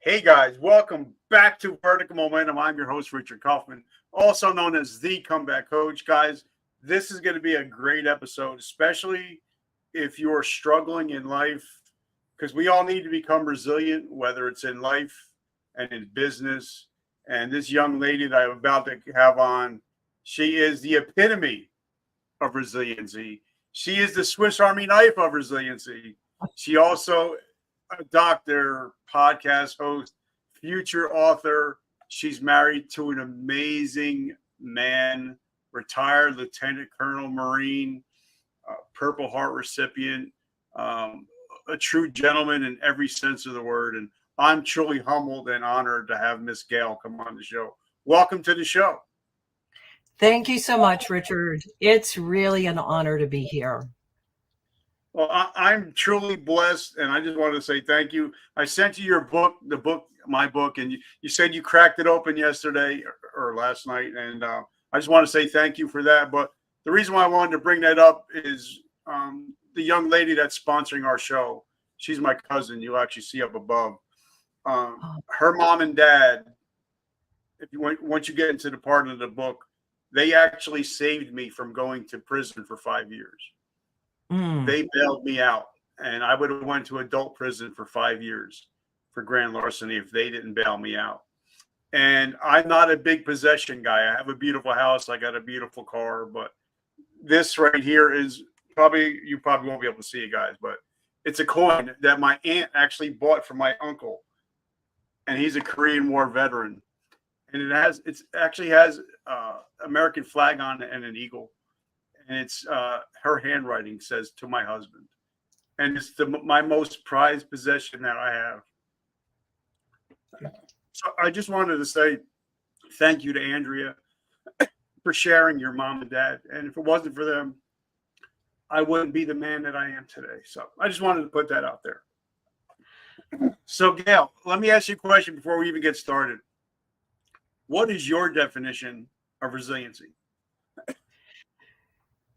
Hey guys, welcome back to Vertical Momentum. I'm your host, Richard Kaufman, also known as the Comeback Coach. Guys, this is going to be a great episode, especially if you're struggling in life, because we all need to become resilient, whether it's in life and in business. And this young lady that I'm about to have on, she is the epitome of resiliency. She is the Swiss Army knife of resiliency. She also a doctor, podcast host, future author. She's married to an amazing man, retired Lieutenant Colonel Marine, Purple Heart recipient, a true gentleman in every sense of the word. And I'm truly humbled and honored to have Miss Gayle come on the show. Welcome to the show. Thank you so much, Richard. It's really an honor to be here. Well, I'm truly blessed, and I just want to say thank you. I sent you your book, my book, and you said you cracked it open yesterday or last night, and I just want to say thank you for that. But the reason why I wanted to bring that up is the young lady that's sponsoring our show. She's my cousin. You'll actually see up above. Her mom and dad, once you get into the part of the book, they actually saved me from going to prison for 5 years. They bailed me out, and I would have went to adult prison for 5 years for grand larceny if they didn't bail me out. And I'm not a big possession guy. I have a beautiful house. I got a beautiful car, but this right here is you probably won't be able to see it, guys, but it's a coin that my aunt actually bought for my uncle, and he's a Korean War veteran. And it actually has American flag on it and an eagle. And it's her handwriting says to my husband, and it's my most prized possession that I have. So I just wanted to say thank you to Andrea for sharing your mom and dad. And if it wasn't for them, I wouldn't be the man that I am today. So I just wanted to put that out there. So Gayle, let me ask you a question before we even get started. What is your definition of resiliency?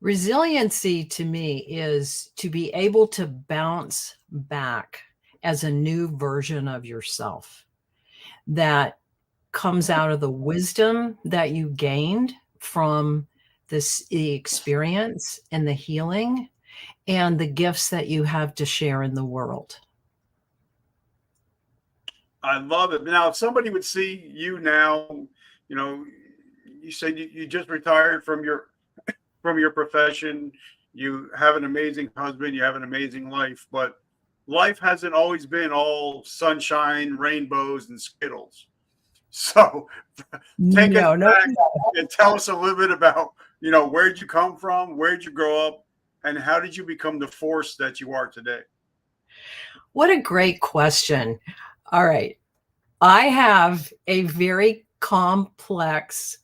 Resiliency to me is to be able to bounce back as a new version of yourself that comes out of the wisdom that you gained from the experience and the healing and the gifts that you have to share in the world. I love it. Now, if somebody would see you now, you said you just retired from your profession, you have an amazing husband, you have an amazing life, but life hasn't always been all sunshine, rainbows, and Skittles. So take us back and tell us a little bit about, where'd you come from, where'd you grow up, and how did you become the force that you are today? What a great question. All right. I have a very complex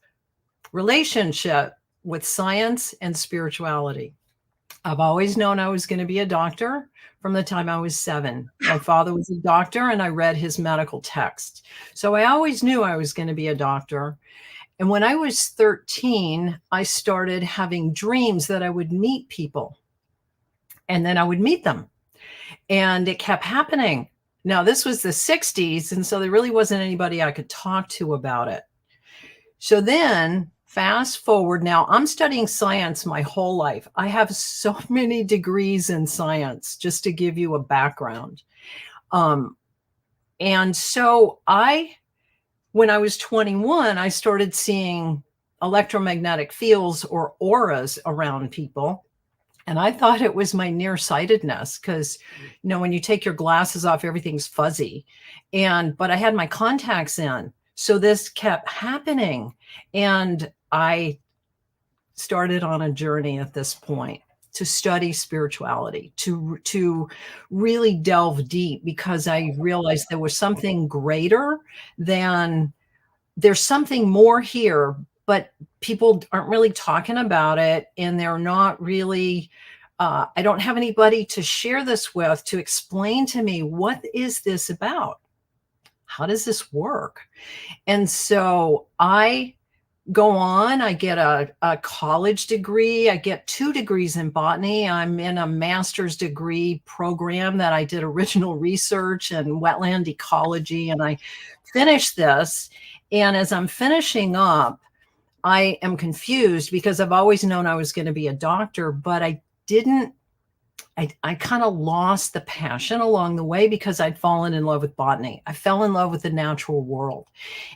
relationship with science and spirituality. I've always known I was going to be a doctor from the time I was 7. My father was a doctor and I read his medical text. So I always knew I was going to be a doctor. And when I was 13, I started having dreams that I would meet people and then I would meet them. And it kept happening. Now, this was the 60s. And so there really wasn't anybody I could talk to about it. So then fast forward, now I'm studying science my whole life. I have so many degrees in science, just to give you a background. And so when I was 21, I started seeing electromagnetic fields or auras around people. And I thought it was my nearsightedness because, when you take your glasses off, everything's fuzzy. But I had my contacts in. So this kept happening. And I started on a journey at this point to study spirituality, to really delve deep, because I realized there was something greater than, there's something more here, but people aren't really talking about it. And they're not really, I don't have anybody to share this with, to explain to me, what is this about? How does this work? And so I go on. I get a college degree. I get 2 degrees in botany. I'm in a master's degree program that I did original research and wetland ecology, and I finished this. And as I'm finishing up, I am confused because I've always known I was going to be a doctor, but I didn't. I kind of lost the passion along the way because I'd fallen in love with botany. I fell in love with the natural world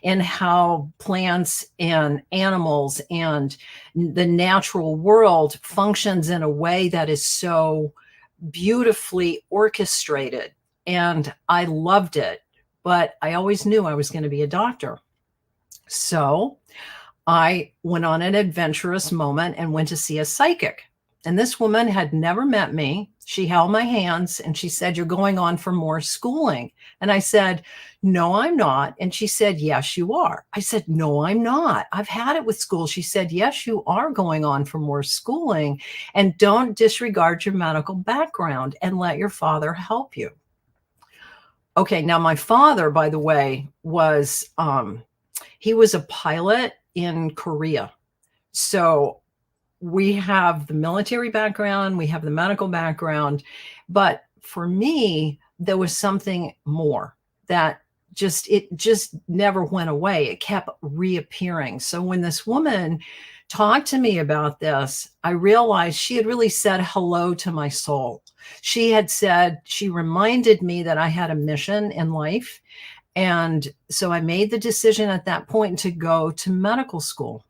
and how plants and animals and the natural world functions in a way that is so beautifully orchestrated. And I loved it, but I always knew I was going to be a doctor. So I went on an adventurous moment and went to see a psychic. And this woman had never met me. She held my hands and she said, "You're going on for more schooling." And I said, "No, I'm not." And she said, "Yes, you are." I said, "No, I'm not. I've had it with school." She said, "Yes, you are going on for more schooling. And don't disregard your medical background and let your father help you." Okay, now my father, by the way, he was a pilot in Korea. So we have the military background, we have the medical background, but for me, there was something more that it just never went away. It kept reappearing. So when this woman talked to me about this, I realized she had really said hello to my soul. She reminded me that I had a mission in life. And so I made the decision at that point to go to medical school,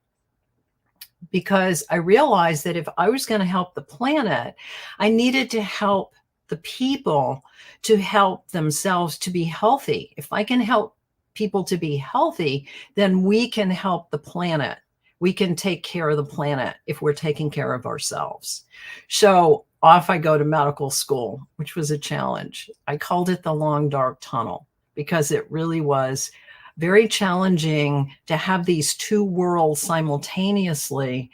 because I realized that if I was going to help the planet, I needed to help the people to help themselves to be healthy. If I can help people to be healthy, then we can help the planet. We can take care of the planet if we're taking care of ourselves. So off I go to medical school, which was a challenge. I called it the long, dark tunnel because it really was very challenging to have these 2 worlds simultaneously.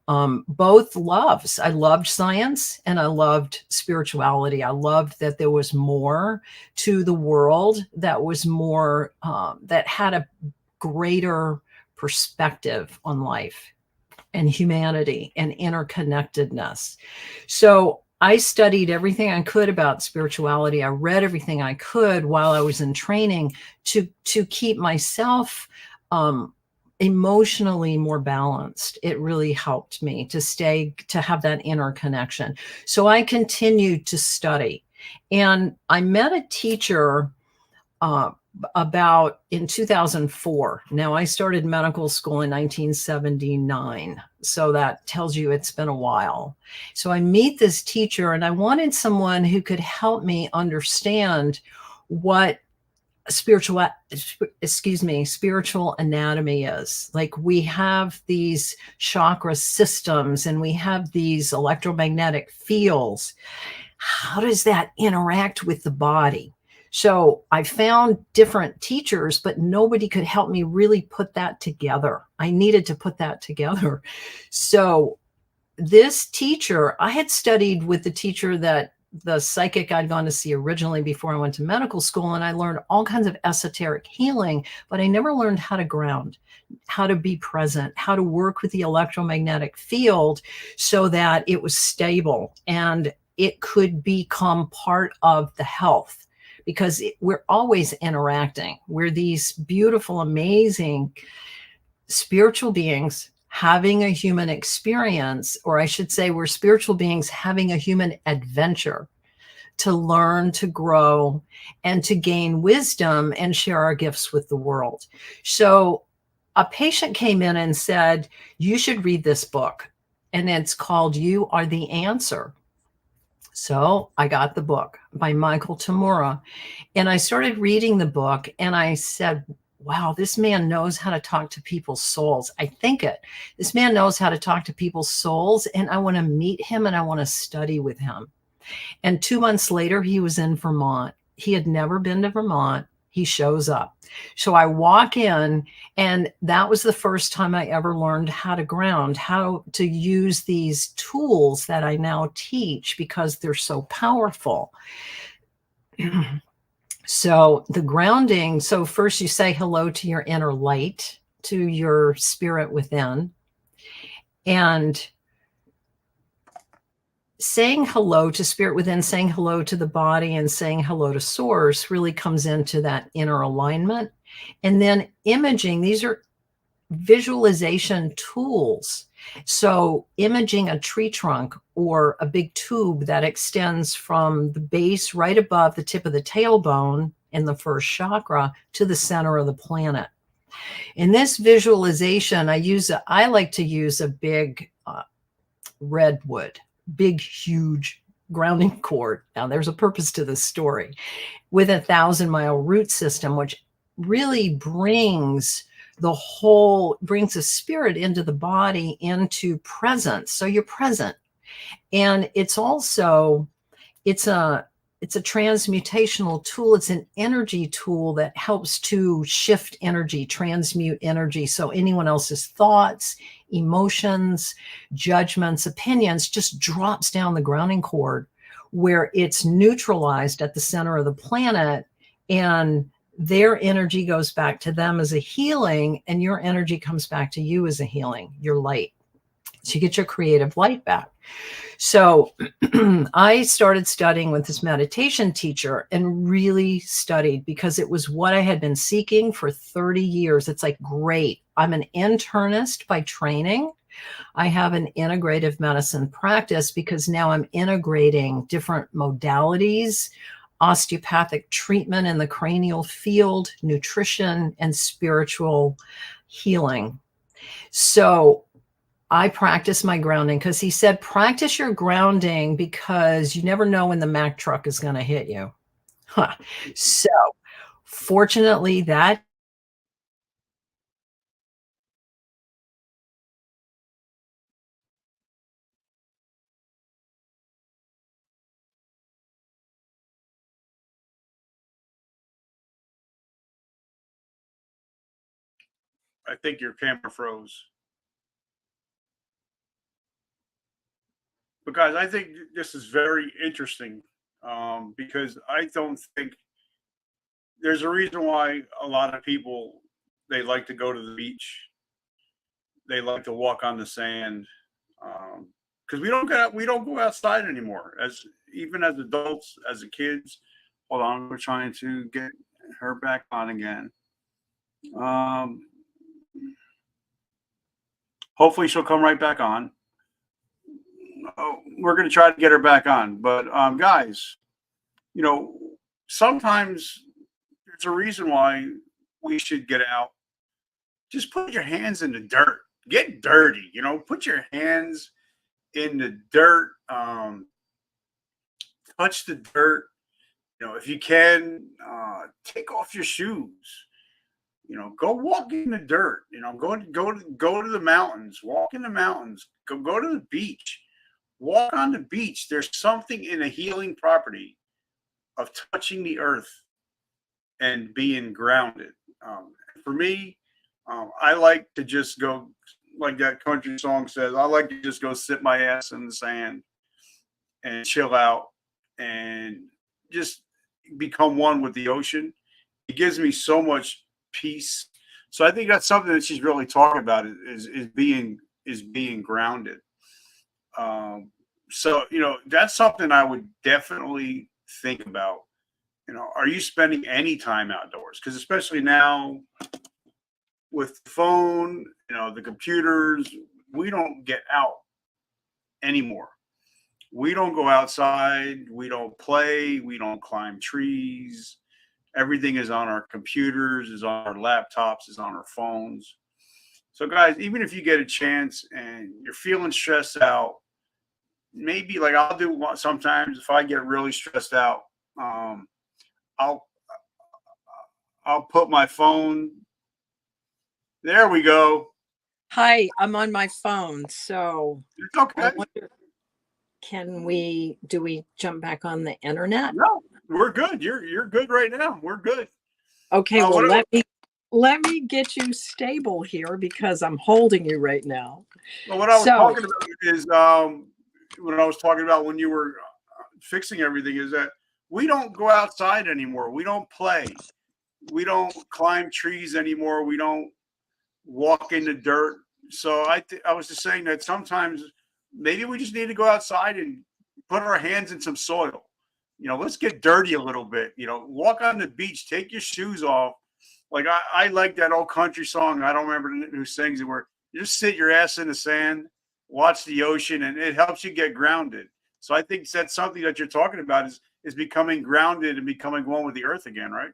Both loves. I loved science and I loved spirituality. I loved that there was more to the world, that was more, that had a greater perspective on life and humanity and interconnectedness. So I studied everything I could about spirituality. I read everything I could while I was in training to keep myself emotionally more balanced. It really helped me to have that inner connection. So I continued to study, and I met a teacher about in 2004. Now, I started medical school in 1979. So that tells you it's been a while. So I meet this teacher and I wanted someone who could help me understand what spiritual anatomy is. Like, we have these chakra systems and we have these electromagnetic fields. How does that interact with the body? So I found different teachers, but nobody could help me really put that together. I needed to put that together. So this teacher, I had studied with the teacher that the psychic I'd gone to see originally before I went to medical school, and I learned all kinds of esoteric healing, but I never learned how to ground, how to be present, how to work with the electromagnetic field so that it was stable and it could become part of the health. Because we're always interacting. We're these beautiful, amazing spiritual beings having a human experience, or I should say we're spiritual beings having a human adventure to learn, to grow, and to gain wisdom and share our gifts with the world. So a patient came in and said, "You should read this book." And it's called You Are the Answer. So I got the book by Michael Tamura, and I started reading the book, and I said, wow, this man knows how to talk to people's souls. I think it. This man knows how to talk to people's souls, and I want to meet him and I want to study with him. And 2 months later, he was in Vermont. He had never been to Vermont. He shows up. So I walk in, and that was the first time I ever learned how to ground, how to use these tools that I now teach because they're so powerful. So the grounding, so first you say hello to your inner light, to your spirit within. And saying hello to spirit within, saying hello to the body, and saying hello to source really comes into that inner alignment. And then imaging, these are visualization tools. So imaging a tree trunk or a big tube that extends from the base right above the tip of the tailbone in the first chakra to the center of the planet. In this visualization, I like to use a big redwood, big, huge grounding cord. Now, there's a purpose to this story, with 1,000-mile root system, which really brings the spirit into the body, into presence. So you're present. And it's also, it's a transmutational tool. It's an energy tool that helps to shift energy, transmute energy. So anyone else's thoughts, emotions, judgments, opinions just drops down the grounding cord, where it's neutralized at the center of the planet, and their energy goes back to them as a healing, and your energy comes back to you as a healing, your light. So you get your creative light back. So I started studying with this meditation teacher, and really studied, because it was what I had been seeking for 30 years. It's like, great. I'm an internist by training. I have an integrative medicine practice because now I'm integrating different modalities, osteopathic treatment in the cranial field, nutrition, and spiritual healing. So I practice my grounding, because he said, practice your grounding because you never know when the Mack truck is going to hit you. Huh. So fortunately, that I think your camera froze. But guys, I think this is very interesting, because I don't think there's a reason why a lot of people, they like to go to the beach, they like to walk on the sand, because we don't go outside anymore. As even as adults, as a kids. Hold on, we're trying to get her back on again. Um, Hopefully she'll come right back on. Oh, we're going to try to get her back on, but guys, you know, sometimes there's a reason why we should get out. Just put your hands in the dirt. Get dirty. Put your hands in the dirt. Touch the dirt. If you can, take off your shoes. Go walk in the dirt. Go to the mountains. Walk in the mountains. Go to the beach. Walk on the beach. There's something in a healing property of touching the earth and being grounded. For me, I like to just go, like that country song says, I like to just go sit my ass in the sand and chill out and just become one with the ocean. It gives me so much peace. So I think that's something that she's really talking about, is being grounded. So that's something I would definitely think about. Are you spending any time outdoors? Because especially now with the phone, the computers, we don't get out anymore. We don't go outside. We don't play. We don't climb trees. Everything is on our computers, is on our laptops, is on our phones. So, guys, even if you get a chance and you're feeling stressed out, maybe like I'll do sometimes if I get really stressed out, I'll put my phone. There we go. Hi, I'm on my phone, so It's okay. I wonder, do we jump back on the internet? No, we're good. You're good right now. We're good. Okay, well, let me get you stable here, because I'm holding you right now. Well, what I was talking about is when I was talking about when you were fixing everything, is that we don't go outside anymore. We don't play. We don't climb trees anymore. We don't walk in the dirt. So I was just saying that sometimes maybe we just need to go outside and put our hands in some soil. Let's get dirty a little bit. Walk on the beach, take your shoes off. Like I like that old country song. I don't remember who sings it, where you just sit your ass in the sand, watch the ocean, and it helps you get grounded. So I think that's something that you're talking about is becoming grounded and becoming one with the earth again, right?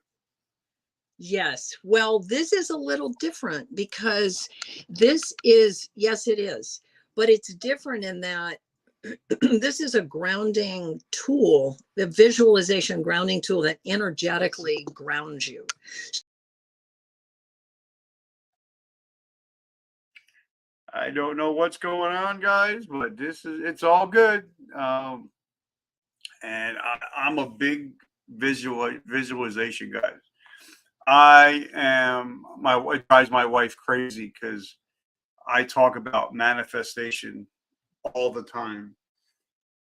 Yes. Well, this is a little different because this is, yes, it is, but it's different in that this is a grounding tool, the visualization grounding tool that energetically grounds you. I don't know what's going on, guys, but it's all good. And I'm a big visualization guy. My wife drives my wife crazy because I talk about manifestation all the time.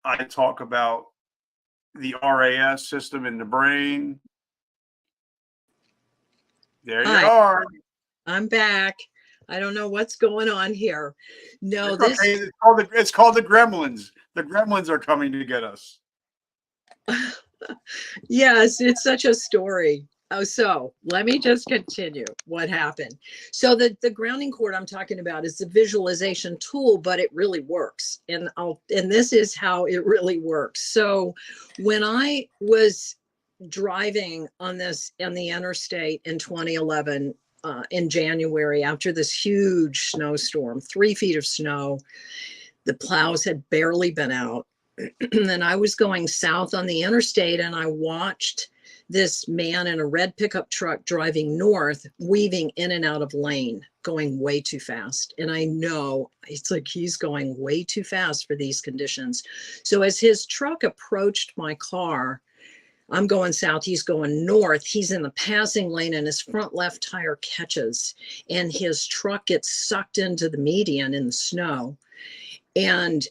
I talk about the RAS system in the brain. There you Hi, are. I'm back. I don't know what's going on here. No, It's okay. It's called the Gremlins. The Gremlins are coming to get us. Yes, it's such a story. Oh, so let me just continue what happened. So the grounding cord I'm talking about is the visualization tool, but it really works. And this is how it really works. So when I was driving on the interstate in 2011, in January, after this huge snowstorm, 3 feet of snow, the plows had barely been out. And I was going south on the interstate, and I watched this man in a red pickup truck driving north, weaving in and out of lane, going way too fast. And I know it's like he's going way too fast for these conditions. So as his truck approached my car, I'm going south, he's going north. He's in the passing lane and his front left tire catches, and his truck gets sucked into the median in the snow and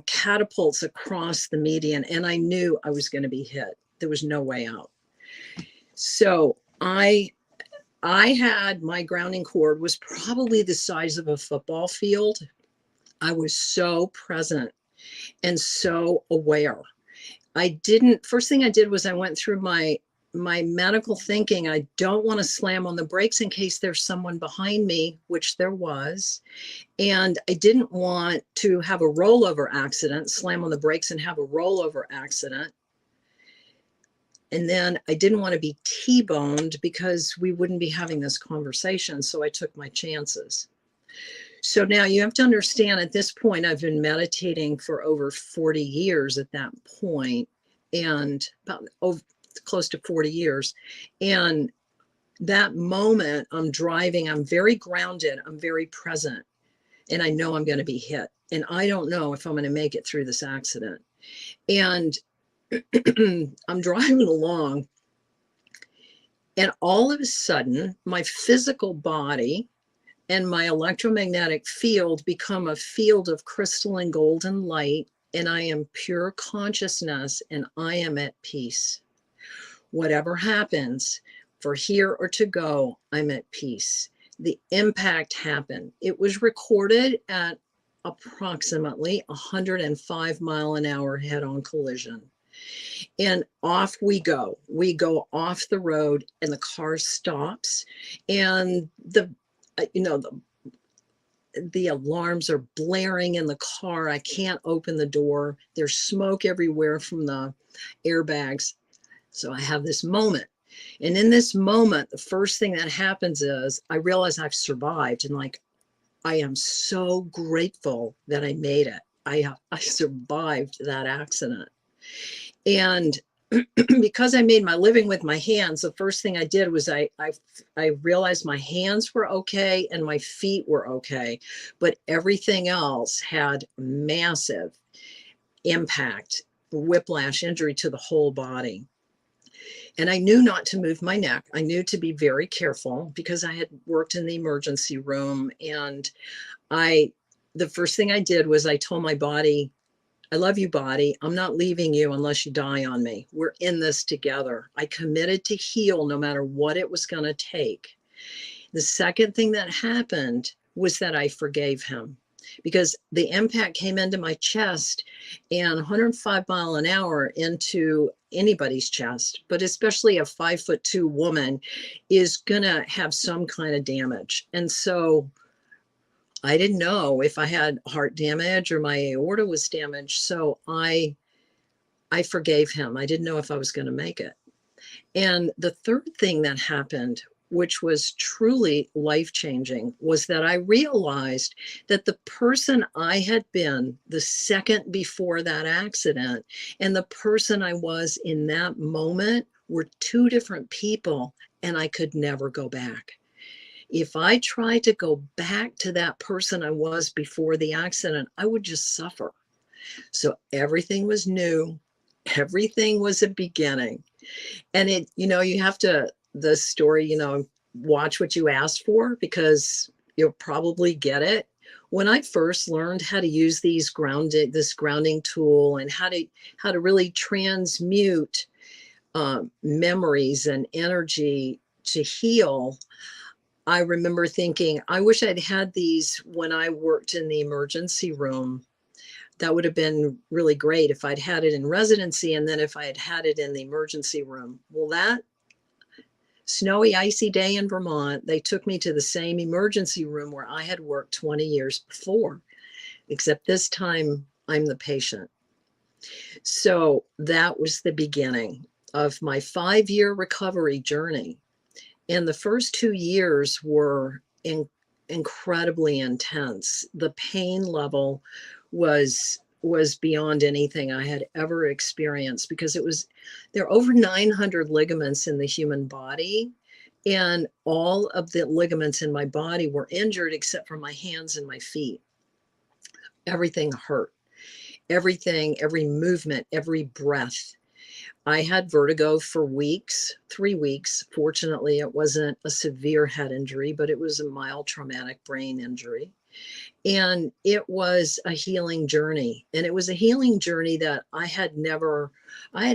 catapults across the median. And I knew I was going to be hit. There was no way out. So I had, my grounding cord was probably the size of a football field. I was so present and so aware. First thing I did was I went through my medical thinking. I don't want to slam on the brakes in case there's someone behind me, which there was. And I didn't want to have a rollover accident, slam on the brakes and have a rollover accident. And then I didn't want to be T-boned because we wouldn't be having this conversation. So I took my chances. So now you have to understand, at this point, I've been meditating for over 40 years at that point, and about close to 40 years. And that moment I'm driving, I'm very grounded, I'm very present, and I know I'm going to be hit. And I don't know if I'm going to make it through this accident. And I'm driving along, and all of a sudden, my physical body and my electromagnetic field become a field of crystalline golden light, and I am pure consciousness, and I am at peace. Whatever happens, for here or to go, I'm at peace. The impact happened. It was recorded at approximately 105 mile an hour head-on collision. And off we go. We go off the road, and the car stops, and the alarms are blaring in the car. I can't open the door. There's smoke everywhere from the airbags. So I have this moment. And in this moment, the first thing that happens is I realize I've survived. And I am so grateful that I made it. I survived that accident. And because I made my living with my hands, the first thing I did was I realized my hands were okay and my feet were okay, but everything else had massive impact, whiplash injury to the whole body. And I knew not to move my neck. I knew to be very careful because I had worked in the emergency room. And the first thing I did was I told my body, I love you, body. I'm not leaving you unless you die on me. We're in this together. I committed to heal no matter what it was going to take. The second thing that happened was that I forgave him, because the impact came into my chest, and 105 mile an hour into anybody's chest, but especially a 5'2" woman, is gonna have some kind of damage. And so I didn't know if I had heart damage or my aorta was damaged. So I forgave him. I didn't know if I was going to make it. And the third thing that happened, which was truly life-changing, was that I realized that the person I had been the second before that accident and the person I was in that moment were two different people, and I could never go back. If I tried to go back to that person I was before the accident, I would just suffer. So everything was new. Everything was a beginning. And it, you have to, the story, watch what you asked for, because you'll probably get it. When I first learned how to use this grounding tool, and how to really transmute memories and energy to heal, I remember thinking, I wish I'd had these when I worked in the emergency room. That would have been really great if I'd had it in residency, and then if I had had it in the emergency room. Well, that snowy, icy day in Vermont, they took me to the same emergency room where I had worked 20 years before, except this time I'm the patient. So that was the beginning of my 5-year recovery journey. And the first 2 years were incredibly intense. The pain level was beyond anything I had ever experienced, because there are over 900 ligaments in the human body, and all of the ligaments in my body were injured except for my hands and my feet. Everything hurt. Everything, every movement, every breath. I had vertigo for weeks, 3 weeks. Fortunately, it wasn't a severe head injury, but it was a mild traumatic brain injury. And it was a healing journey. And it was a healing journey that I had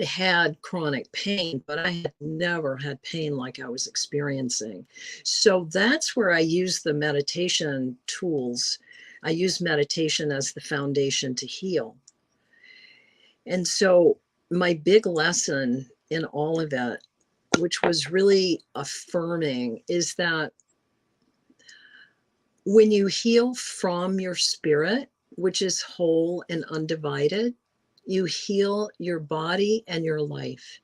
had chronic pain, but I had never had pain like I was experiencing. So that's where I use the meditation tools. I use meditation as the foundation to heal. And so my big lesson in all of it, which was really affirming, is that when you heal from your spirit, which is whole and undivided, you heal your body and your life.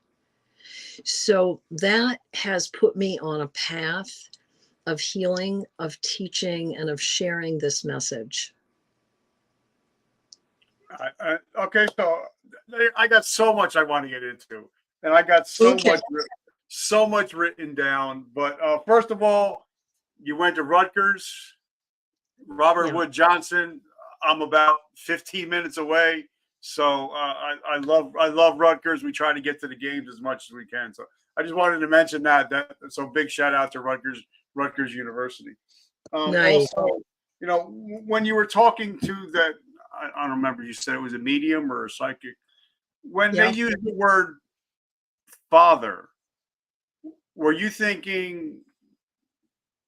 So that has put me on a path of healing, of teaching, and of sharing this message. Okay, so I got so much I want to get into, and I got so much written down. But first of all, you went to Rutgers, Robert Wood Johnson. I'm about 15 minutes away, so I love Rutgers. We try to get to the games as much as we can. So I just wanted to mention that. So big shout out to Rutgers University. Nice. Also, when you were talking to that, I don't remember, you said it was a medium or a psychic. When they use the word father, were you thinking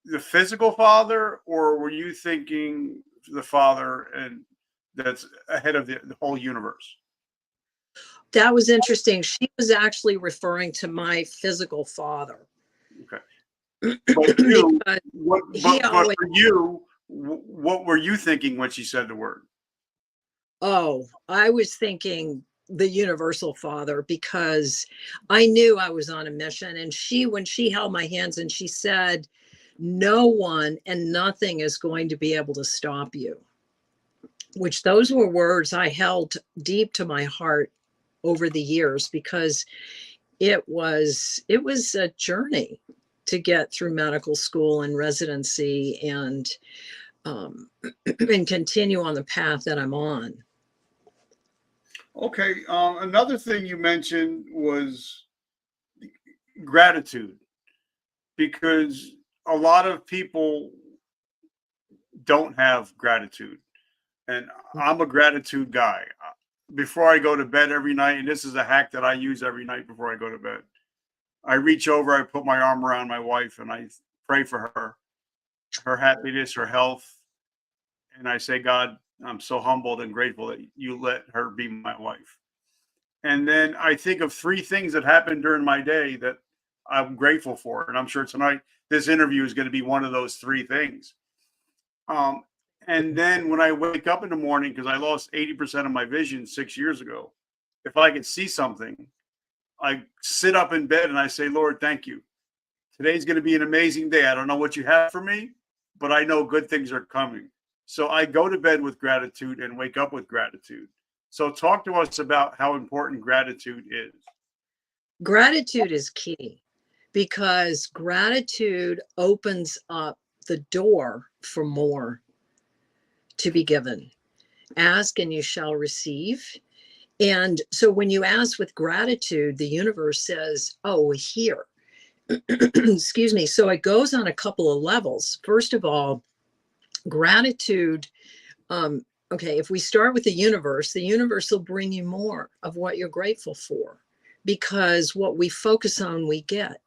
the physical father, or were you thinking the father and that's ahead of the whole universe? That was interesting. She was actually referring to my physical father. Okay. But for you, what were you thinking when she said the word? Oh, I was thinking the universal father, because I knew I was on a mission. And when she held my hands and she said, no one and nothing is going to be able to stop you, which those were words I held deep to my heart over the years, because it was a journey to get through medical school and residency and continue on the path that I'm on. Okay. Another thing you mentioned was gratitude, because a lot of people don't have gratitude, and I'm a gratitude guy. Before I go to bed every night, and this is a hack that I use every night before I go to bed, I reach over, I put my arm around my wife, and I pray for her, her happiness, her health. And I say, God, I'm so humbled and grateful that you let her be my wife. And then I think of three things that happened during my day that I'm grateful for. And I'm sure tonight this interview is going to be one of those three things. Um, and then when I wake up in the morning, because I lost 80% of my vision 6 years ago, if I can see something, I sit up in bed and I say, Lord, thank you. Today's going to be an amazing day. I don't know what you have for me, but I know good things are coming. So I go to bed with gratitude and wake up with gratitude. So talk to us about how important gratitude is. Gratitude is key because gratitude opens up the door for more to be given. Ask and you shall receive. And so when you ask with gratitude, the universe says, oh, here. Excuse me. So it goes on a couple of levels. First of all, gratitude. Okay, if we start with the universe will bring you more of what you're grateful for, because what we focus on, we get.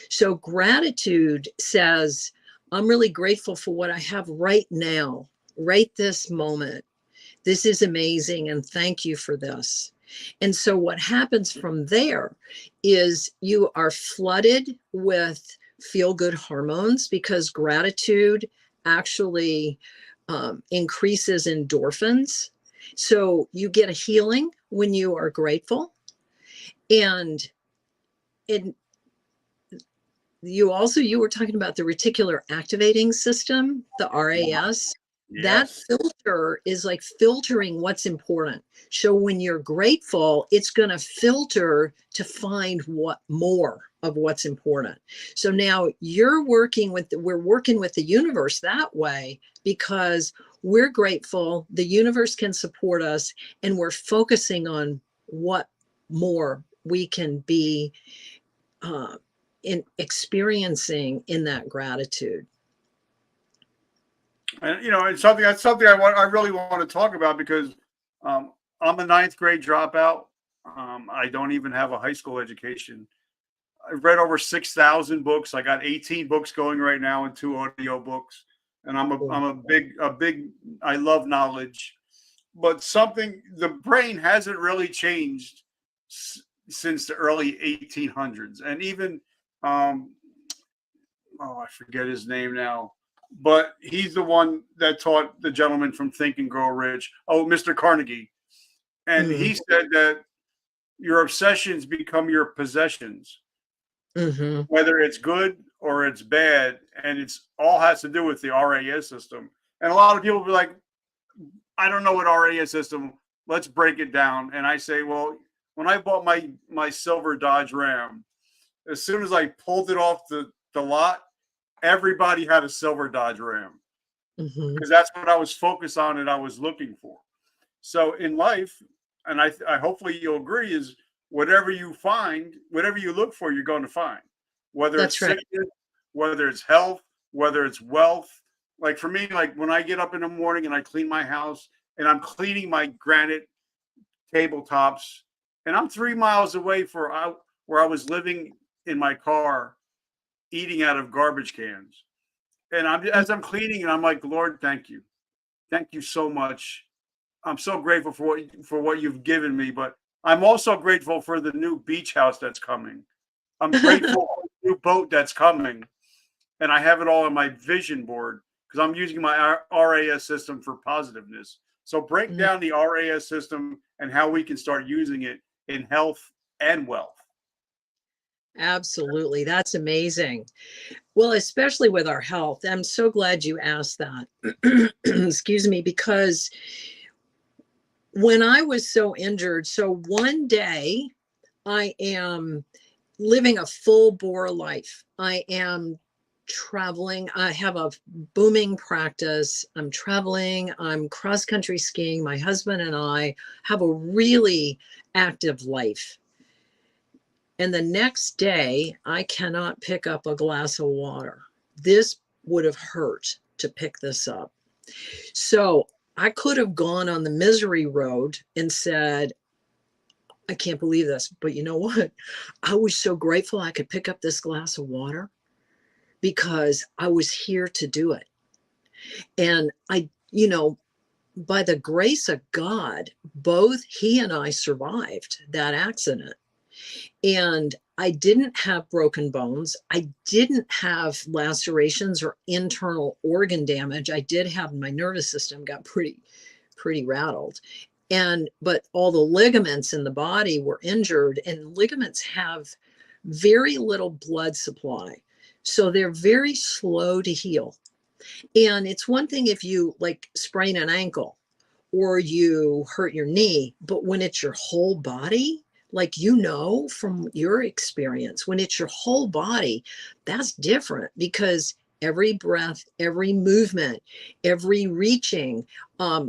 So gratitude says, I'm really grateful for what I have right now, right this moment. This is amazing, and thank you for this. And so what happens from there is you are flooded with feel-good hormones, because gratitude actually increases endorphins. So you get a healing when you are grateful. And you were talking about the reticular activating system, the RAS. That Yes. filter is like filtering what's important. So when you're grateful, it's going to filter to find what more of what's important. So now we're working with the universe that way, because we're grateful, the universe can support us, and we're focusing on what more we can be in experiencing in that gratitude. And it's something I really want to talk about, because I'm a ninth grade dropout. I don't even have a high school education. I've read over 6,000 books. I got 18 books going right now and 2 audio books. And I'm a big I love knowledge. But the brain hasn't really changed since the early 1800s. And even I forget his name now, but he's the one that taught the gentleman from Think and Grow Rich. Oh, Mr. Carnegie. And he said that your obsessions become your possessions, whether it's good or it's bad. And it's all has to do with the RAS system. And a lot of people be like, I don't know what RAS system. Let's break it down. And I say, well, when I bought my silver Dodge Ram, as soon as I pulled it off the lot, everybody had a silver Dodge Ram, because that's what I was focused on and I was looking for. So in life, and I hopefully you'll agree, is whatever you look for, you're going to find. Whether That's it's right. sickness, whether it's health, whether it's wealth. Like for me, like when I get up in the morning and I clean my house and I'm cleaning my granite tabletops, and I'm 3 miles away where I was living in my car, eating out of garbage cans. And as I'm cleaning it, I'm like, Lord, thank you. Thank you so much. I'm so grateful for what you've given me, but I'm also grateful for the new beach house that's coming. I'm grateful for the new boat that's coming. And I have it all on my vision board, because I'm using my RAS system for positiveness. So break down the RAS system and how we can start using it in health and wealth. Absolutely. That's amazing. Well, especially with our health. I'm so glad you asked that. Excuse me, because when I was so injured, so one day I am living a full bore life. I am traveling. I have a booming practice. I'm traveling. I'm cross country skiing. My husband and I have a really active life. And the next day, I cannot pick up a glass of water. This would have hurt to pick this up. So I could have gone on the misery road and said, I can't believe this. But you know what? I was so grateful I could pick up this glass of water. because I was here to do it. And I, by the grace of God, both he and I survived that accident. And I didn't have broken bones. I didn't have lacerations or internal organ damage. I did have, my nervous system got pretty rattled. But all the ligaments in the body were injured, and ligaments have very little blood supply. So they're very slow to heal. And it's one thing if you like sprain an ankle or you hurt your knee, but when it's your whole body, like, from your experience, when it's your whole body, that's different, because every breath, every movement, every reaching,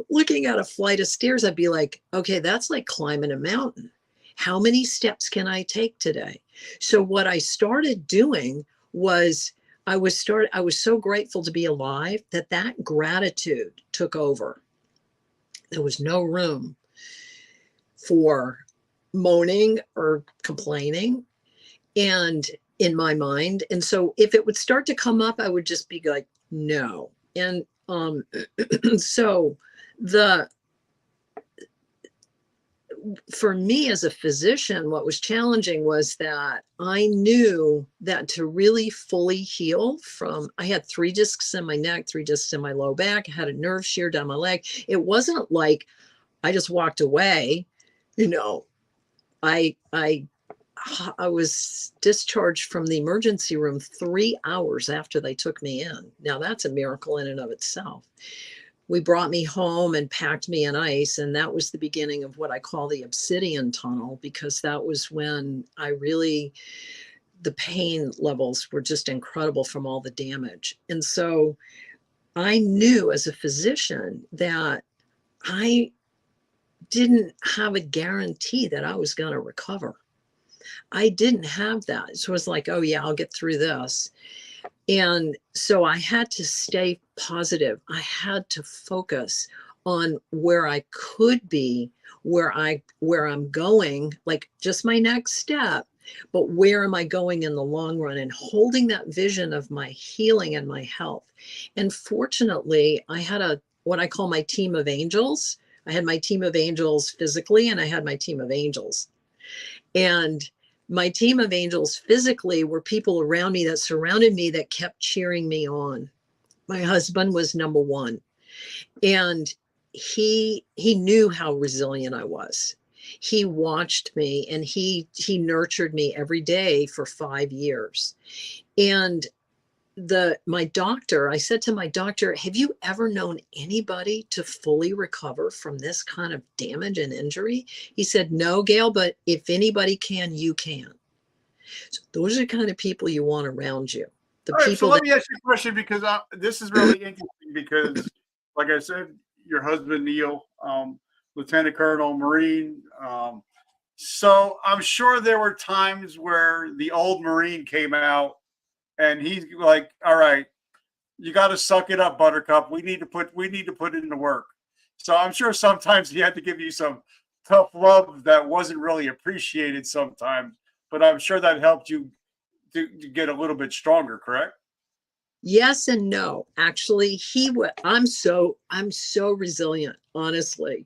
looking at a flight of stairs, I'd be like, okay, that's like climbing a mountain. How many steps can I take today? So what I started doing was I was so grateful to be alive that gratitude took over. There was no room for moaning or complaining and in my mind. And so if it would start to come up, I would just be like, no. And so for me as a physician, what was challenging was that I knew that to really fully heal I had 3 discs in my neck, 3 discs in my low back, I had a nerve shear down my leg. It wasn't like I just walked away, I was discharged from the emergency room 3 hours after they took me in. Now that's a miracle in and of itself. We brought me home and packed me in ice. And that was the beginning of what I call the obsidian tunnel, because that was when the pain levels were just incredible from all the damage. And so I knew as a physician that I didn't have a guarantee that I was going to recover. I didn't have that. So it was like, oh yeah, I'll get through this. And so I had to stay positive. I had to focus on where I could be, where I'm going, like just my next step, but where am I going in the long run, and holding that vision of my healing and my health. And fortunately, I had what I call my team of angels. I had my team of angels physically, and I had my team of angels. And my team of angels physically were people around me that surrounded me that kept cheering me on. My husband was number one, and he knew how resilient I was. He watched me, and he nurtured me every day for 5 years. And my doctor, I said to my doctor, have you ever known anybody to fully recover from this kind of damage and injury? He said, no, Gayle, but if anybody can, you can. So those are the kind of people you want around you. All right, so let me ask you a question, because this is really interesting, because like I said, your husband, Neil, Lieutenant Colonel, Marine. So I'm sure there were times where the old Marine came out and he's like, all right, you got to suck it up, Buttercup. We need to put in the work. So I'm sure sometimes he had to give you some tough love that wasn't really appreciated sometimes, but I'm sure that helped you to get a little bit stronger, correct? Yes and no. Actually, I'm so resilient, honestly,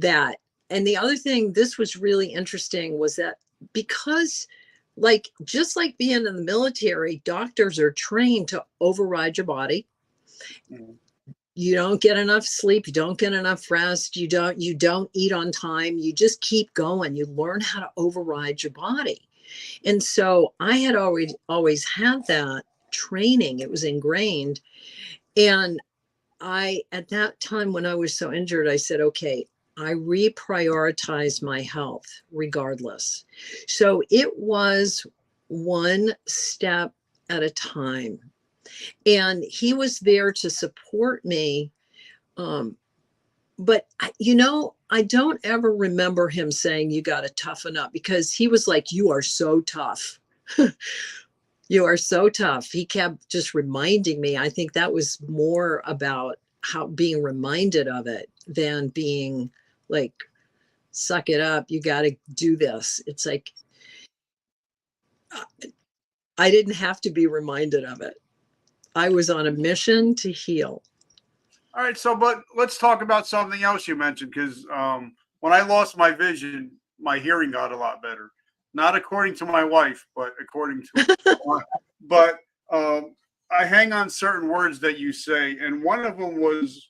and the other thing, this was really interesting, was that because just like being in the military, doctors are trained to override your body. Mm-hmm. You don't get enough sleep, you don't get enough rest, you don't eat on time, you just keep going. You learn how to override your body. And so I had always had that training. It was ingrained. And at that time when I was so injured, I said, okay, I reprioritize my health regardless. So it was one step at a time. And he was there to support me. But I don't ever remember him saying, you got to toughen up, because he was like, you are so tough. You are so tough. He kept just reminding me. I think that was more about how being reminded of it than being like, suck it up, you got to do this. It's like, I didn't have to be reminded of it. I was on a mission to heal. All right, so but let's talk about something else you mentioned because when I lost my vision, my hearing got a lot better. Not according to my wife, but according to but I hang on certain words that you say, and one of them was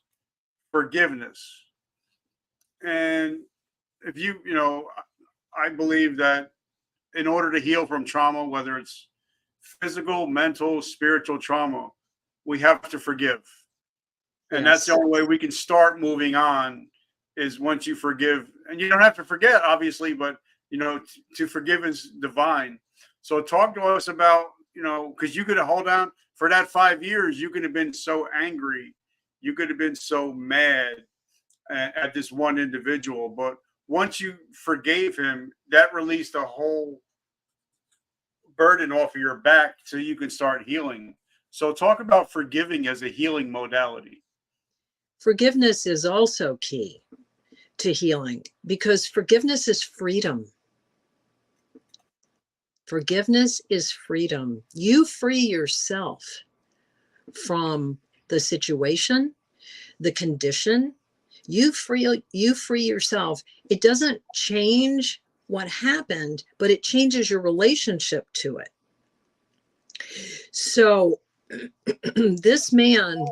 forgiveness. And if I believe that in order to heal from trauma, whether it's physical, mental, spiritual trauma, we have to forgive. And that's the Yes. only way we can start moving on is once you forgive. And you don't have to forget, obviously, but to forgive is divine. So talk to us about, because you could have hold on for that 5 years, you could have been so angry, you could have been so mad at this one individual. But once you forgave him, that released a whole burden off of your back so you can start healing. So talk about forgiving as a healing modality. Forgiveness is also key to healing because forgiveness is freedom. Forgiveness is freedom. You free yourself from the situation, the condition. You free yourself. It doesn't change what happened, but it changes your relationship to it. So this man,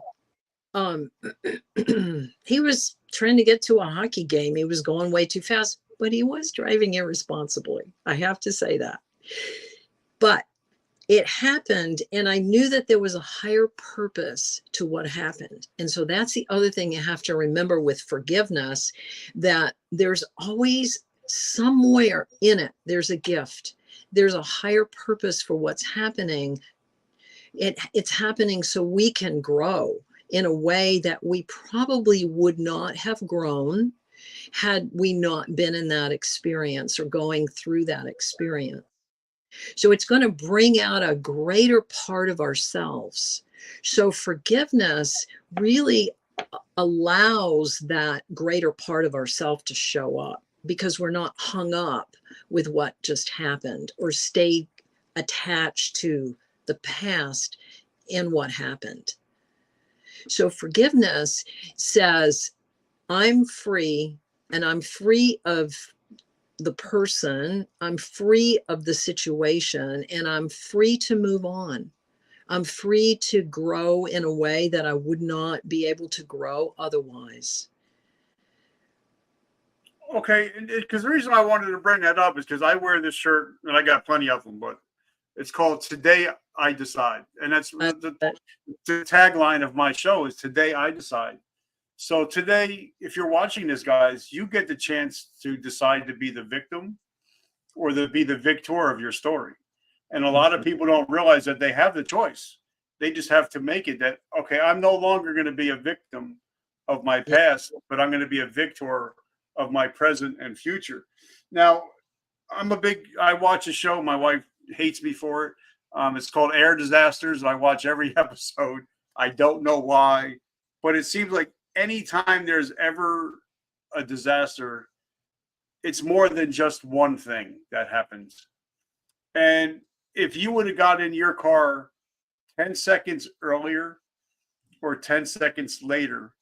he was trying to get to a hockey game. He was going way too fast, but he was driving irresponsibly. I have to say that. But it happened, and I knew that there was a higher purpose to what happened. And so that's the other thing you have to remember with forgiveness, that there's always somewhere in it, there's a gift. There's a higher purpose for what's happening. It's happening so we can grow in a way that we probably would not have grown had we not been in that experience or going through that experience. So it's going to bring out a greater part of ourselves. So forgiveness really allows that greater part of ourselves to show up because we're not hung up with what just happened or stay attached to the past and what happened. So forgiveness says, I'm free, and I'm free of the person, I'm free of the situation, and I'm free to move on. I'm free to grow in a way that I would not be able to grow otherwise. Okay, because the reason I wanted to bring that up is because I wear this shirt, and I got plenty of them, but it's called "Today I Decide," and that's the tagline of my show is "Today I Decide." So today, if you're watching this, guys, you get the chance to decide to be the victim or to be the victor of your story. And a lot of people don't realize that they have the choice. They just have to make it that, okay, I'm no longer going to be a victim of my past, but I'm going to be a victor of my present and future. Now, I watch a show. My wife hates me for it. It's called Air Disasters. I watch every episode. I don't know why, but it seems like anytime there's ever a disaster, it's more than just one thing that happens. And if you would have got in your car 10 seconds earlier or 10 seconds later,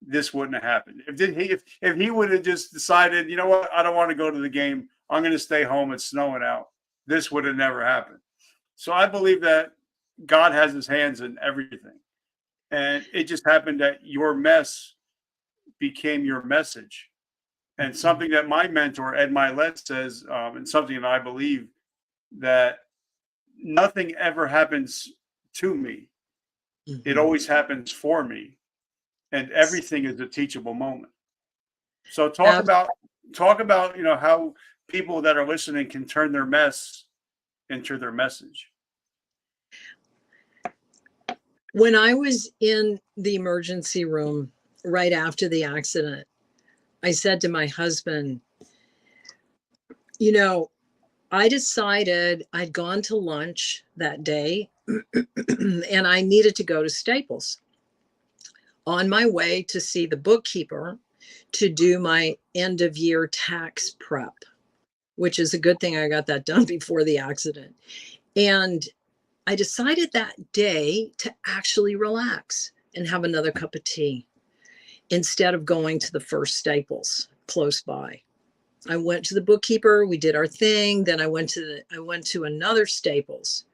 this wouldn't have happened. If he would have just decided, you know what, I don't want to go to the game, I'm going to stay home, it's snowing out, this would have never happened. So I believe that God has his hands in everything. And it just happened that your mess became your message. And something that my mentor, Ed Milet, says, and something that I believe, that nothing ever happens to me. It always happens for me. And everything is a teachable moment. So talk about, how people that are listening can turn their mess into their message. When I was in the emergency room right after the accident, I said to my husband, I decided I'd gone to lunch that day and I needed to go to Staples on my way to see the bookkeeper to do my end of year tax prep, which is a good thing I got that done before the accident. And I decided that day to actually relax and have another cup of tea instead of going to the first Staples close by. I went to the bookkeeper, we did our thing, then I went to another Staples.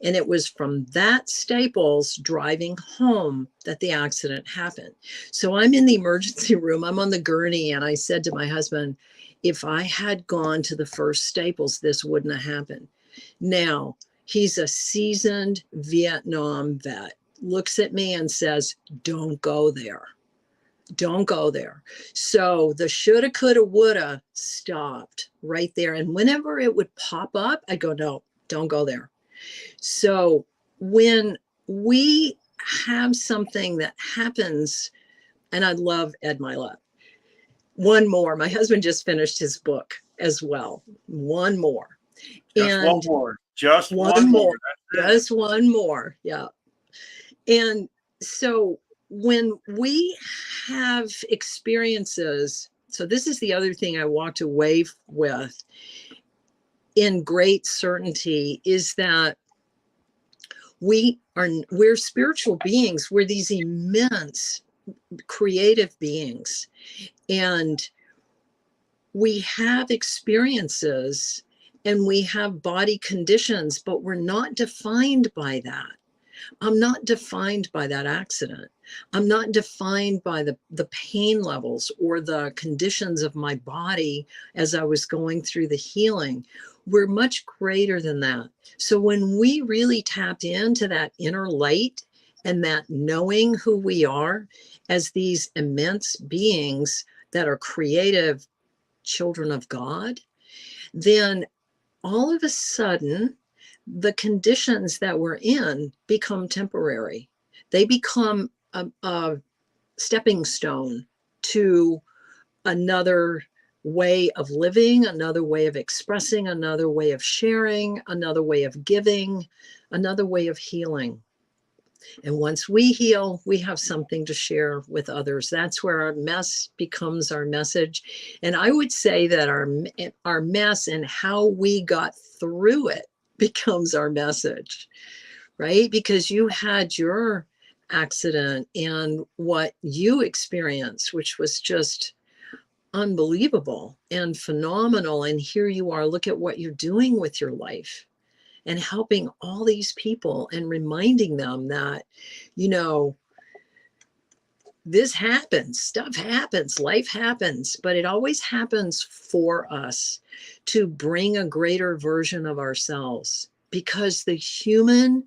And it was from that Staples driving home that the accident happened. So I'm in the emergency room, I'm on the gurney, and I said to my husband, if I had gone to the first Staples, this wouldn't have happened. Now, he's a seasoned Vietnam vet, looks at me and says, don't go there. Don't go there. So the shoulda, coulda, woulda stopped right there. And whenever it would pop up, I'd go, no, don't go there. So when we have something that happens, and I love Ed Milet. One more. My husband just finished his book as well. One more. Just one more. Just one more. Just one more. Yeah. And so when we have experiences, so this is the other thing I walked away with in great certainty, is that we're spiritual beings. We're these immense creative beings, and we have experiences and we have body conditions, but we're not defined by that. I'm not defined by that accident. I'm not defined by the pain levels or the conditions of my body as I was going through the healing. We're much greater than that. So when we really tapped into that inner light and that knowing who we are as these immense beings that are creative children of God, then all of a sudden, the conditions that we're in become temporary. They become a stepping stone to another way of living, another way of expressing, another way of sharing, another way of giving, another way of healing. And once we heal, we have something to share with others. That's where our mess becomes our message. And I would say that our mess and how we got through it becomes our message, right? Because you had your accident and what you experienced, which was just unbelievable and phenomenal. And here you are, look at what you're doing with your life and helping all these people and reminding them that, you know, this happens, stuff happens, life happens, but it always happens for us to bring a greater version of ourselves, because the human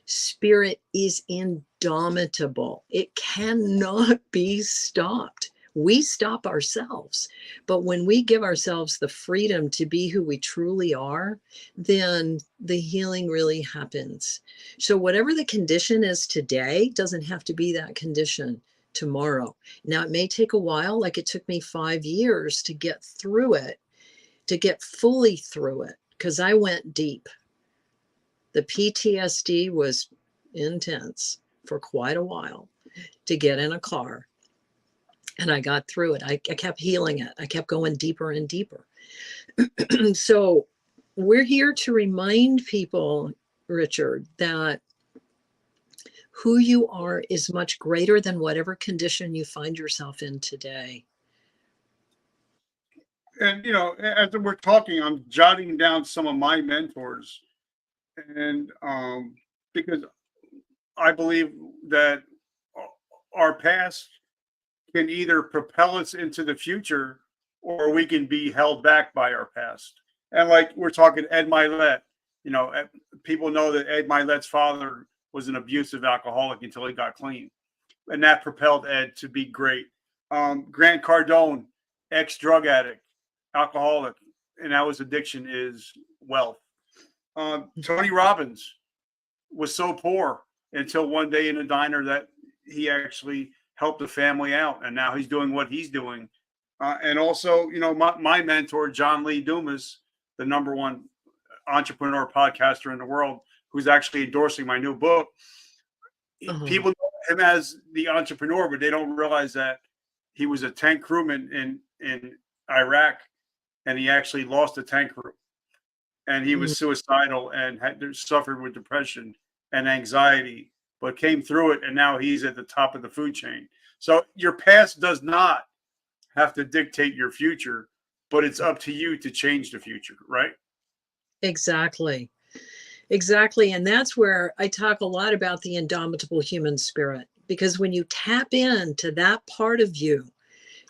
spirit is indomitable. It cannot be stopped. We stop ourselves. But when we give ourselves the freedom to be who we truly are, then the healing really happens. So whatever the condition is today doesn't have to be that condition tomorrow. Now, it may take a while, like it took me 5 years to get through it, to get fully through it, because I went deep. The PTSD was intense for quite a while to get in a car. And I got through it. I kept healing it. I kept going deeper and deeper. So we're here to remind people, Richard, that who you are is much greater than whatever condition you find yourself in today. And, you know, as we're talking, I'm jotting down some of my mentors. And because I believe that our past can either propel us into the future, or we can be held back by our past. And like we're talking Ed Milet, you know, people know that Ed Milet's father was an abusive alcoholic until he got clean. And that propelled Ed to be great. Grant Cardone, ex-drug addict, alcoholic, and now his addiction is wealth. Tony Robbins was so poor until one day in a diner that he actually helped the family out, and now he's doing what he's doing. And also, you know, my mentor, John Lee Dumas, the #1 entrepreneur podcaster in the world, who's actually endorsing my new book. People know him as the entrepreneur, but they don't realize that he was a tank crewman in Iraq, and he actually lost a tank crew, and he was suicidal and had suffered with depression and anxiety, but came through it, and now he's at the top of the food chain. So your past does not have to dictate your future, but it's up to you to change the future, right? Exactly. Exactly. And that's where I talk a lot about the indomitable human spirit, because when you tap into that part of you,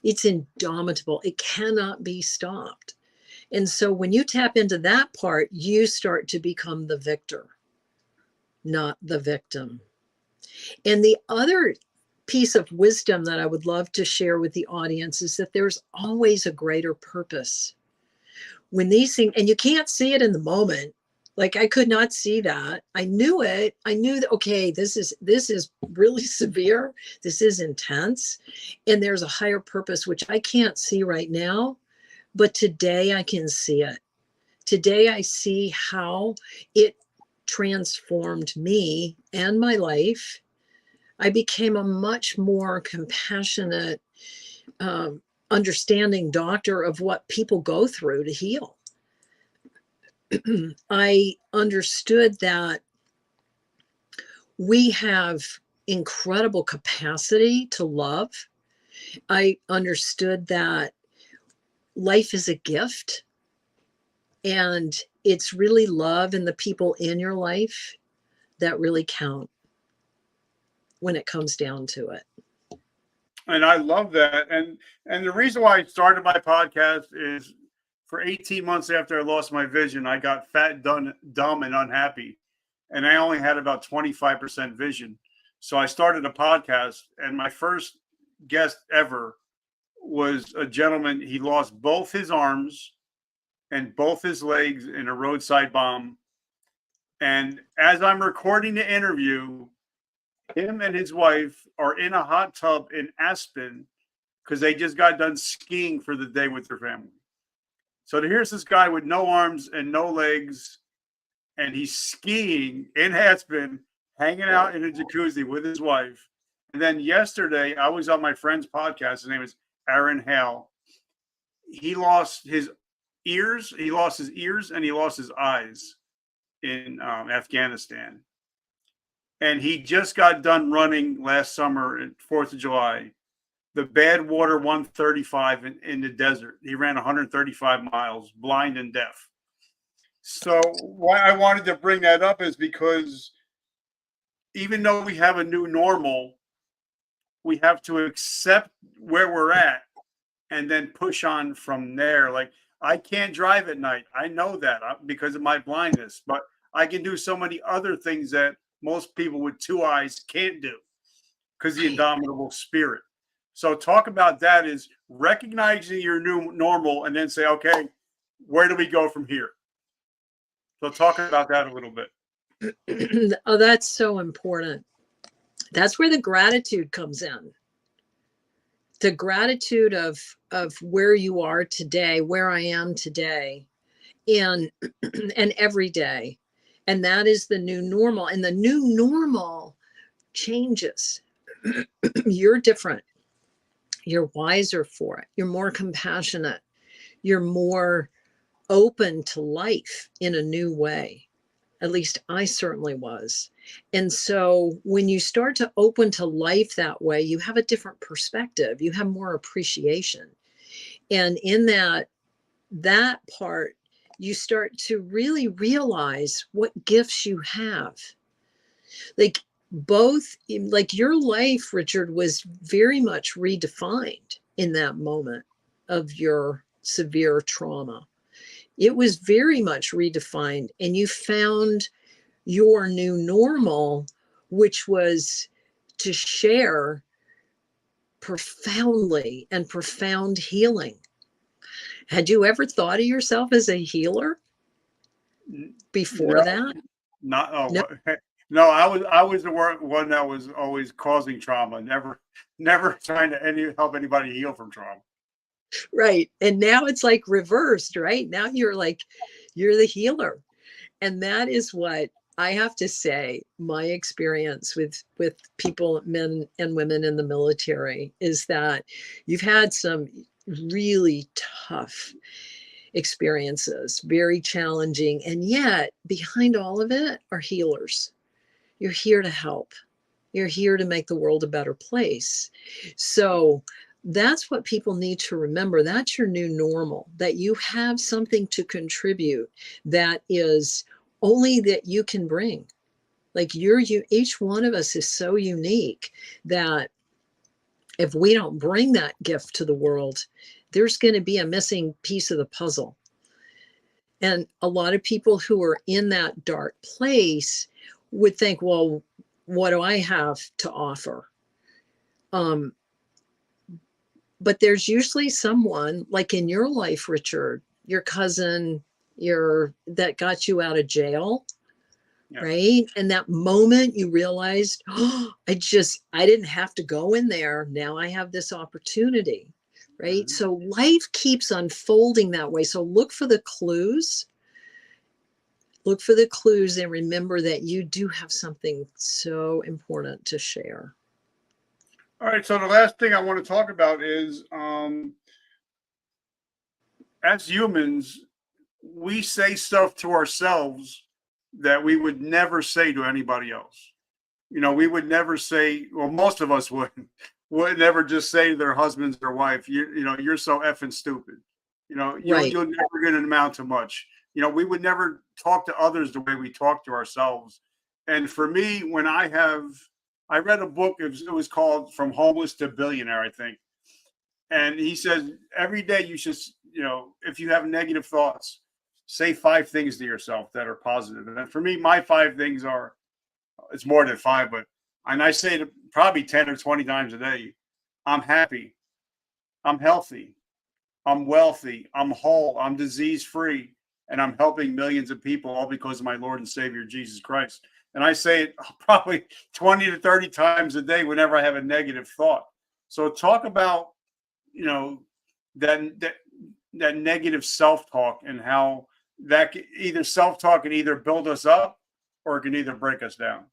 it's indomitable. It cannot be stopped. And so when you tap into that part, you start to become the victor, not the victim. And the other piece of wisdom that I would love to share with the audience is that there's always a greater purpose. When these things, and you can't see it in the moment. Like I could not see that. I knew it. I knew that, okay, this is really severe. This is intense. And there's a higher purpose, which I can't see right now, but today I can see it. Today I see how it transformed me and my life. I became a much more compassionate, understanding doctor of what people go through to heal. I understood that we have incredible capacity to love. I understood that life is a gift, and it's really love and the people in your life that really count when it comes down to it. And I love that. And the reason why I started my podcast is for 18 months after I lost my vision, I got fat, dumb, and unhappy. And I only had about 25% vision. So I started a podcast, and my first guest ever was a gentleman. He lost both his arms and both his legs in a roadside bomb. And as I'm recording the interview, him and his wife are in a hot tub in Aspen because they just got done skiing for the day with their family. So here's this guy with no arms and no legs, and he's skiing in Aspen, hanging out in a jacuzzi with his wife. And then yesterday, I was on my friend's podcast. His name is Aaron Hale. He lost his ears, and he lost his eyes in Afghanistan. And he just got done running last summer at 4th of July, the Badwater 135 in the desert. He ran 135 miles, blind and deaf. So why I wanted to bring that up is because even though we have a new normal, we have to accept where we're at and then push on from there. Like, I can't drive at night. I know that because of my blindness, but I can do so many other things that most people with two eyes can't do because the indomitable spirit. So talk about that, is recognizing your new normal and then say, okay, where do we go from here? So talk about that a little bit. Oh, that's so important. That's where the gratitude comes in. The gratitude of where you are today, where I am today, and every day. And that is the new normal. And the new normal changes. You're different. You're wiser for it. You're more compassionate. You're more open to life in a new way. At least I certainly was. And so when you start to open to life that way, you have a different perspective. You have more appreciation. And in that part, you start to really realize what gifts you have. Like your life, Richard, was very much redefined in that moment of your severe trauma. It was very much redefined, and you found your new normal, which was to share profoundly and profound healing. Had you ever thought of yourself as a healer before that? No, I was the one that was always causing trauma, never trying to help anybody heal from trauma. Right. And now it's like reversed, right? Now you're the healer. And that is what I have to say, my experience with people, men and women in the military, is that you've had some really tough experiences, very challenging. And yet behind all of it are healers. You're here to help. You're here to make the world a better place. So that's what people need to remember. That's your new normal, that you have something to contribute that is only that you can bring. Like each one of us is so unique that if we don't bring that gift to the world, there's going to be a missing piece of the puzzle. And a lot of people who are in that dark place would think, well, what do I have to offer? But there's usually someone, like in your life, Richard, your cousin, that got you out of jail. Yeah. Right. And that moment you realized, oh, I didn't have to go in there. Now I have this opportunity. Right. Mm-hmm. So life keeps unfolding that way. So look for the clues. Look for the clues and remember that you do have something so important to share. All right. So the last thing I want to talk about is, as humans, we say stuff to ourselves that we would never say to anybody else. You know, we would never say, well, most of us would never just say to their husbands or wife, you're so effing stupid. You know, right. You're never going to amount to much. You know, we would never talk to others the way we talk to ourselves. And for me, when I read a book, it was called From Homeless to Billionaire, I think. And he says, every day you should, if you have negative thoughts, say 5 things to yourself that are positive. And for me, my 5 things are, it's more than 5, and I say it probably 10 or 20 times a day. I'm happy. I'm healthy. I'm wealthy. I'm whole. I'm disease-free. And I'm helping millions of people, all because of my Lord and Savior, Jesus Christ. And I say it probably 20 to 30 times a day whenever I have a negative thought. So talk about, that negative self-talk and how that either self-talk can either build us up or it can either break us down.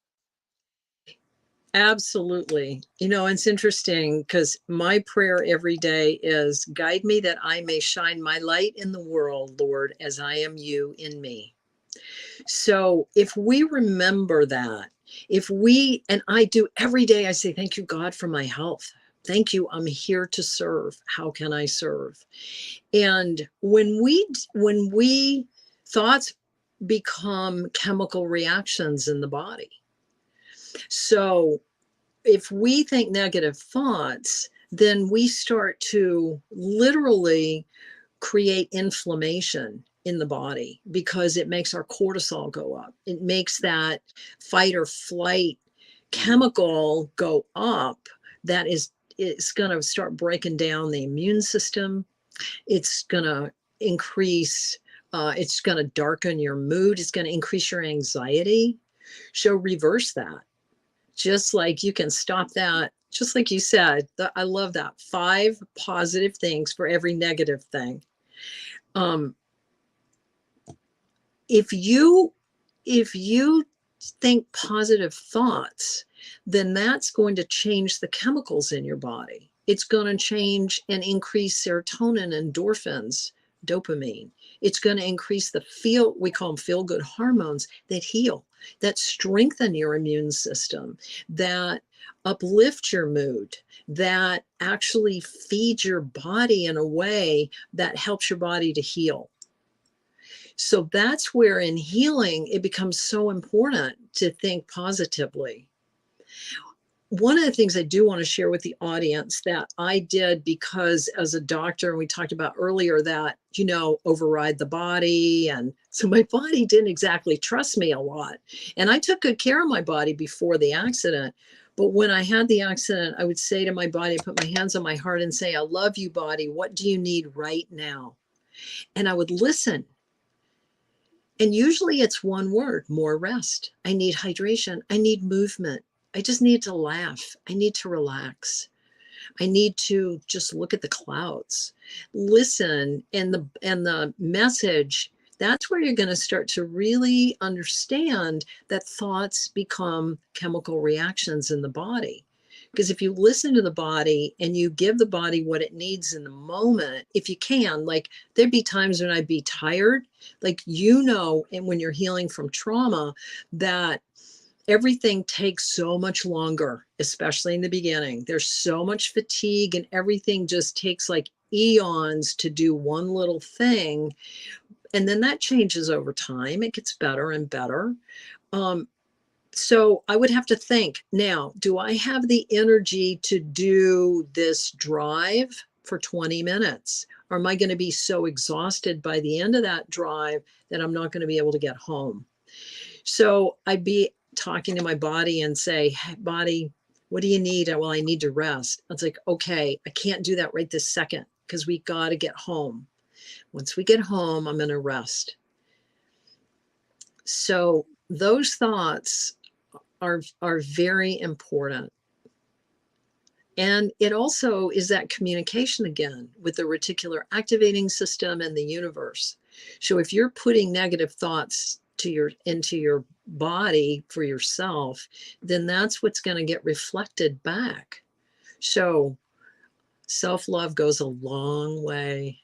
Absolutely. It's interesting because my prayer every day is, guide me that I may shine my light in the world, Lord, as I am you in me. So if we remember that, and I do every day, I say, thank you, God, for my health. Thank you. I'm here to serve. How can I serve? And when we thoughts become chemical reactions in the body. So if we think negative thoughts, then we start to literally create inflammation in the body because it makes our cortisol go up. It makes that fight or flight chemical go up. It's going to start breaking down the immune system. It's going to increase, it's going to darken your mood. It's going to increase your anxiety. So reverse that. Just like you can stop that, just like you said, I love that. 5 positive things for every negative thing. If you think positive thoughts, then that's going to change the chemicals in your body. It's going to change and increase serotonin, endorphins, dopamine. It's going to increase we call them feel-good hormones that heal, that strengthen your immune system, that uplift your mood, that actually feed your body in a way that helps your body to heal. So that's where in healing, it becomes so important to think positively. One of the things I do want to share with the audience that I did because as a doctor, and we talked about earlier that, override the body. And so my body didn't exactly trust me a lot. And I took good care of my body before the accident. But when I had the accident, I would say to my body, I put my hands on my heart and say, I love you, body. What do you need right now? And I would listen. And usually it's one word, more rest. I need hydration. I need movement. I just need to laugh. I need to relax. I need to just look at the clouds, listen, and the message. That's where you're going to start to really understand that thoughts become chemical reactions in the body. Because if you listen to the body and you give the body what it needs in the moment, if you can, like there'd be times when I'd be tired, like, and when you're healing from trauma, that everything takes so much longer, especially in the beginning. There's so much fatigue and everything just takes like eons to do one little thing. And then that changes over time. It gets better and better. So I would have to think now, do I have the energy to do this drive for 20 minutes? Or am I going to be so exhausted by the end of that drive that I'm not going to be able to get home? So I'd be talking to my body and say, hey, body, what do you need? Well, I need to rest. It's like, okay, I can't do that right this second because we got to get home. Once we get home, I'm going to rest. So those thoughts are very important. And it also is that communication again with the reticular activating system and the universe. So if you're putting negative thoughts into your body for yourself, then that's what's going to get reflected back. So self-love goes a long way.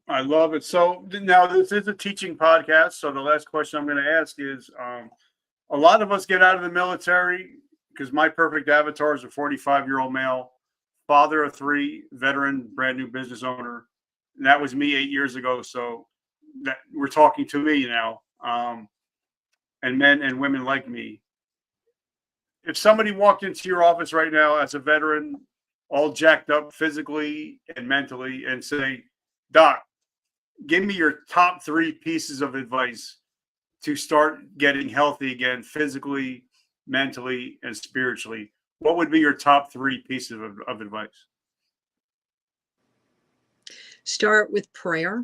I love it. So now this is a teaching podcast. So the last question I'm going to ask is, a lot of us get out of the military because my perfect avatar is a 45-year-old male, father of 3, veteran, brand new business owner. And that was me 8 years ago. So that we're talking to me now, and men and women like me. If somebody walked into your office right now as a veteran, all jacked up physically and mentally, and say, Doc, give me your top 3 pieces of advice to start getting healthy again, physically, mentally, and spiritually, what would be your top 3 pieces of advice? Start with prayer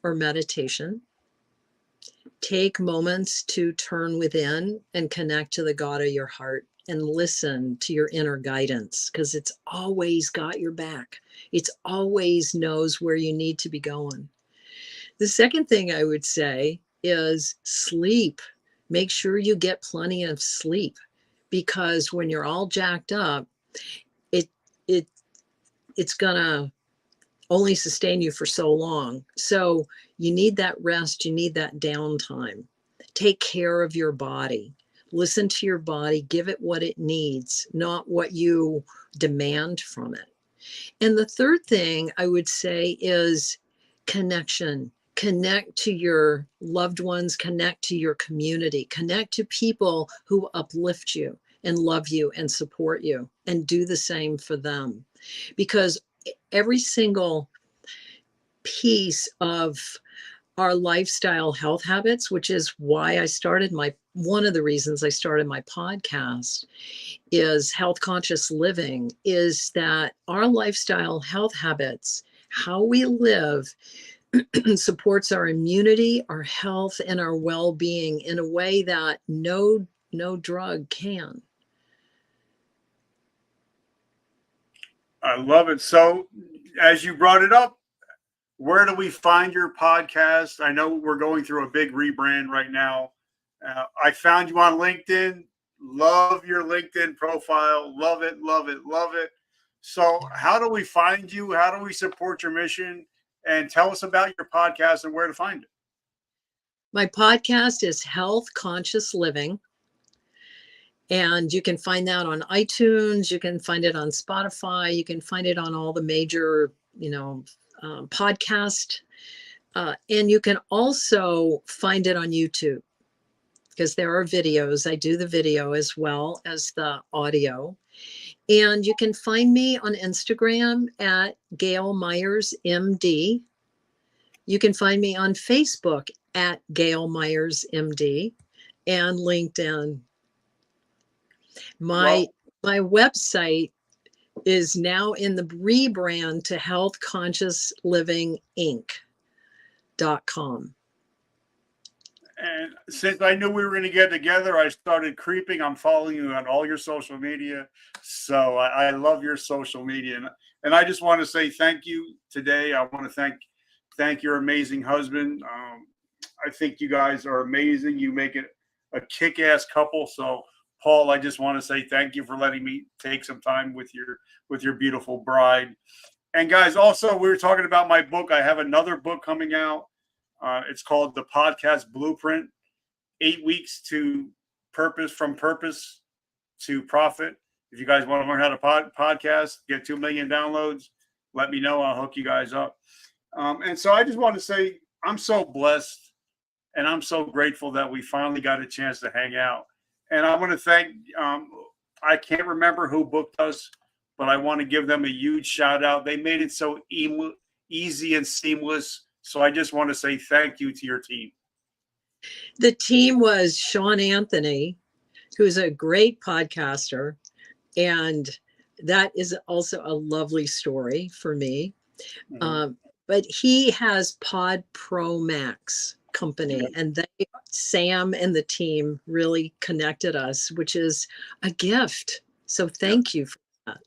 or meditation. Take moments to turn within and connect to the God of your heart and listen to your inner guidance, because it's always got your back. It's always knows where you need to be going. The second thing I would say is sleep. Make sure you get plenty of sleep, because when you're all jacked up, it's gonna only sustain you for so long. So you need that rest, you need that downtime. Take care of your body. Listen to your body, give it what it needs, not what you demand from it. And the third thing I would say is connection. Connect to your loved ones, connect to your community, connect to people who uplift you and love you and support you, and do the same for them. Because every single piece of our lifestyle health habits, which is why I started one of the reasons I started my podcast is health conscious living, is that our lifestyle health habits, how we live, supports our immunity, our health, and our well-being in a way that no drug can. I love it. So as you brought it up, where do we find your podcast? I know we're going through a big rebrand right now. I found you on LinkedIn. Love your LinkedIn profile. Love it, love it, love it. So how do we find you? How do we support your mission? And tell us about your podcast and where to find it. My podcast is Health Conscious Living. And you can find that on iTunes. You can find it on Spotify. You can find it on all the major, podcast. And you can also find it on YouTube, because there are videos. I do the video as well as the audio. And you can find me on Instagram at Gayle Myers MD. You can find me on Facebook at Gayle Myers MD, and LinkedIn. My website is now in the rebrand to healthconsciousliving.com. And since I knew we were going to get together, I started creeping. I'm following you on all your social media. So I love your social media. And I just want to say thank you today. I want to thank your amazing husband. I think you guys are amazing. You make it a kick-ass couple. So Paul, I just want to say thank you for letting me take some time with your beautiful bride. And guys, also, we were talking about my book. I have another book coming out. It's called The Podcast Blueprint. 8 weeks to from purpose to profit. If you guys want to learn how to podcast, get 2 million downloads, let me know. I'll hook you guys up. And so I just want to say I'm so blessed and I'm so grateful that we finally got a chance to hang out. And I want to thank, I can't remember who booked us, but I want to give them a huge shout out. They made it so easy and seamless. So I just want to say thank you to your team. The team was Sean Anthony, who's a great podcaster. And that is also a lovely story for me. Mm-hmm. But he has Pod Pro Max company, and Sam and the team really connected us, which is a gift. So thank you for that.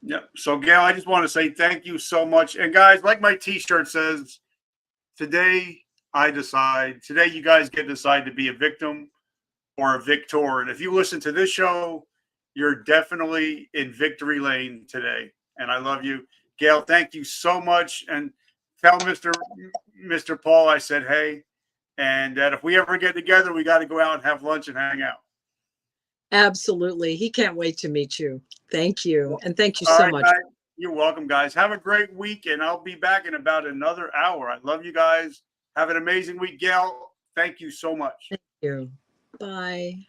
Yeah. So Gayle, I just want to say thank you so much. And guys, like my t-shirt says, today you guys get to decide to be a victim or a victor. And if you listen to this show, you're definitely in victory lane today. And I love you. Gayle, thank you so much. And tell Mr. Paul I said hey. And that if we ever get together, we got to go out and have lunch and hang out. Absolutely. He can't wait to meet you. Thank you. And thank you so much. Guys. You're welcome, guys. Have a great week. And I'll be back in about another hour. I love you guys. Have an amazing week. Gayle, thank you so much. Thank you. Bye.